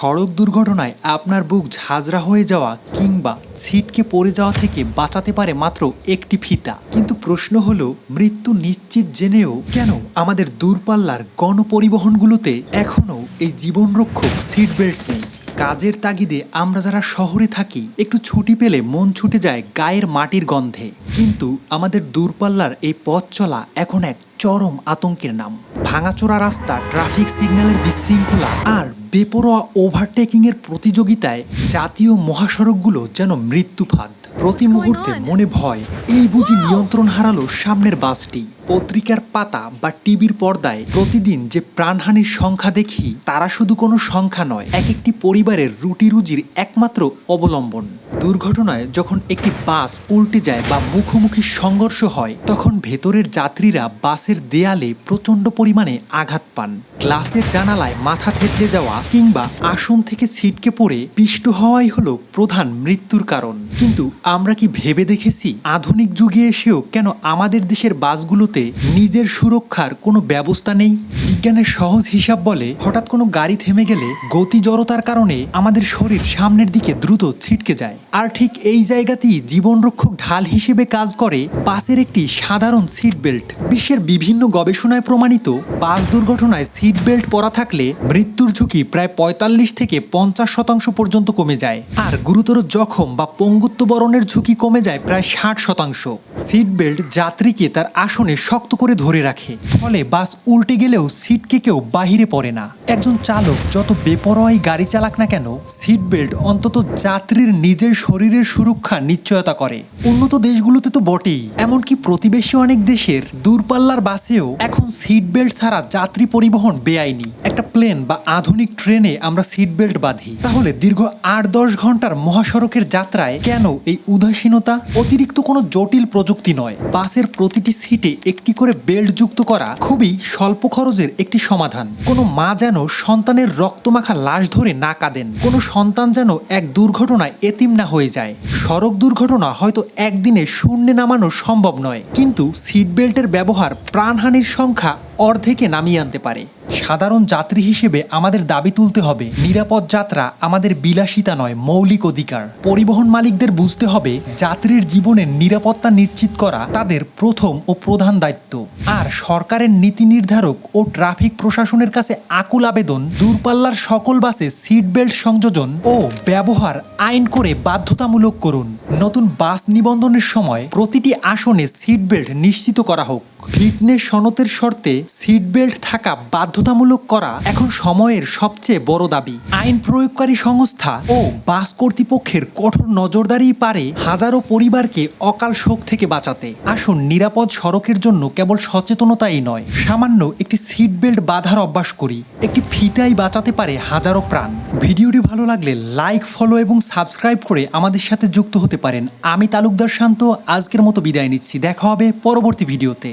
সড়ক দুর্ঘটনায় আপনার বুক ঝাঁঝরা হয়ে যাওয়া কিংবা ছিটকে পড়ে যাওয়া থেকে বাঁচাতে পারে মাত্র একটি ফিতা। কিন্তু প্রশ্ন হলো, মৃত্যু নিশ্চিত জেনেও কেন আমাদের দূরপাল্লার গণপরিবহনগুলোতে এখনও এই জীবনরক্ষক সিট বেল্ট নেই? কাজের তাগিদে আমরা যারা শহরে থাকি, একটু ছুটি পেলে মন ছুটে যায় গায়ের মাটির গন্ধে। কিন্তু আমাদের দূরপাল্লার এই পথ চলা এখন এক চরম আতঙ্কের নাম। ভাঙাচোরা রাস্তা, ট্রাফিক সিগন্যালের বিশৃঙ্খলা আর বেপরোয়া ওভারটেকিংয়ের প্রতিযোগিতায় জাতীয় মহাসড়কগুলো যেন মৃত্যুফাঁদ। প্রতি মুহূর্তে মনে ভয়, এই বুঝি নিয়ন্ত্রণ হারালো সামনের বাসটি। পত্রিকার পাতা বা টিভির পর্দায় প্রতিদিন যে প্রাণহানির সংখ্যা দেখি, তারা শুধু কোনো সংখ্যা নয়, এক একটি পরিবারের রুটি রুজির একমাত্র অবলম্বন। দুর্ঘটনায় যখন একটি বাস উল্টে যায় বা মুখোমুখি সংঘর্ষ হয়, তখন ভেতরের যাত্রীরা বাসের দেয়ালে প্রচণ্ড পরিমাণে আঘাত পান। গ্লাসের জানালায় মাথা থেতলে যাওয়া কিংবা আসন থেকে ছিটকে পড়ে পিষ্ট হওয়াই হলো প্রধান মৃত্যুর কারণ। কিন্তু আমরা কি ভেবে দেখেছি, আধুনিক যুগে এসেও কেন আমাদের দেশের বাসগুলোতে নিজের সুরক্ষার কোনো ব্যবস্থা নেই? বিজ্ঞানের সহজ হিসাব বলে, হঠাৎ কোনো গাড়ি থেমে গেলে গতি জড়তার কারণে আমাদের শরীর সামনের দিকে দ্রুত ছিটকে যায়। আর ঠিক এই জায়গাতেই জীবনরক্ষক ঢাল হিসেবে কাজ করে বাসের একটি সাধারণ সিট বেল্ট। বিশ্বের বিভিন্ন গবেষণায় প্রমাণিত, বাস দুর্ঘটনায় সিট বেল্ট পরা থাকলে মৃত্যুর ঝুঁকি প্রায় 45 থেকে 50% পর্যন্ত কমে যায়, আর গুরুতর জখম বা পঙ্গুত্ব বরণের ঝুঁকি কমে যায় প্রায় 60%। সিট বেল্ট যাত্রীকে তার আসনে শক্ত করে ধরে রাখে, ফলে বাস উল্টে গেলেও সিটকে কেউ বাহিরে পড়ে না। একজন চালক যত বেপরোয়াই গাড়ি চালাক না কেন, সিট বেল্ট অন্তত যাত্রীর নিজের শরীরের সুরক্ষা নিশ্চয়তা করে। উন্নত দেশগুলোতে তো বটেই, এমনকি প্রতিবেশী অনেক দেশের দূরপাল্লার বাসেও এখন সিট বেল্ট ছাড়া যাত্রী পরিবহন বেআইনি। একটা প্লেন বা আধুনিক ট্রেনে আমরা সিট বেল্ট বাঁধি, তাহলে দীর্ঘ 8-10 ঘন্টার মহাসড়কের যাত্রায় কেন এই উদাসীনতা? অতিরিক্ত কোনো জটিল প্রযুক্তি নয়, বাসের প্রতিটি সিটে একটি করে বেল্ট যুক্ত করা খুবই স্বল্প খরচের একটি সমাধান। কোনো মা যেন সন্তানের রক্তমাখা লাশ ধরে না কাঁদেন, কোনো সন্তান যেন এক দুর্ঘটনায় এতিম না হয়ে যায়। সড়ক দুর্ঘটনা হয়তো একদিনে শূন্যে নামানো সম্ভব নয়, কিন্তু সিট বেল্টের ব্যবহার প্রাণহানির সংখ্যা অর্ধেকে নামিয়ে আনতে পারে। সাধারণ যাত্রী হিসেবে আমাদের দাবি তুলতে হবে, নিরাপদ যাত্রা আমাদের বিলাসিতা নয়, মৌলিক অধিকার। পরিবহন মালিকদের বুঝতে হবে, যাত্রীর জীবনের নিরাপত্তা নিশ্চিত করা তাদের প্রথম ও প্রধান দায়িত্ব। আর সরকারের নীতি নির্ধারক ও ট্রাফিক প্রশাসনের কাছে আকুল আবেদন, দূরপাল্লার সকল বাসে সিট বেল্ট সংযোজন ও ব্যবহার আইন করে বাধ্যতামূলক করুন। নতুন বাস নিবন্ধনের সময় প্রতিটি আসনে সিট বেল্ট নিশ্চিত করা হোক। ফিটনেস সনদের শর্তে সিট বেল্ট থাকা বাধ্যতামূলক করা এখন সময়ের সবচেয়ে বড় দাবি। আইন প্রয়োগকারী সংস্থা ও বাস কর্তৃপক্ষের কঠোর নজরদারি পারে হাজারো পরিবারকে অকাল শোক থেকে বাঁচাতে। আসুন, নিরাপদ সড়কের জন্য কেবল সচেতনতাই নয়, সামান্য একটি সিট বেল্ট বাঁধার অভ্যাস করি। একটি ফিতাই বাঁচাতে পারে হাজারো প্রাণ। ভিডিওটি ভালো লাগলে লাইক, ফলো এবং সাবস্ক্রাইব করে আমাদের সাথে যুক্ত হতে পারেন। আমি তালুকদার শান্ত আজকের মতো বিদায় নিচ্ছি। দেখা হবে পরবর্তী ভিডিওতে।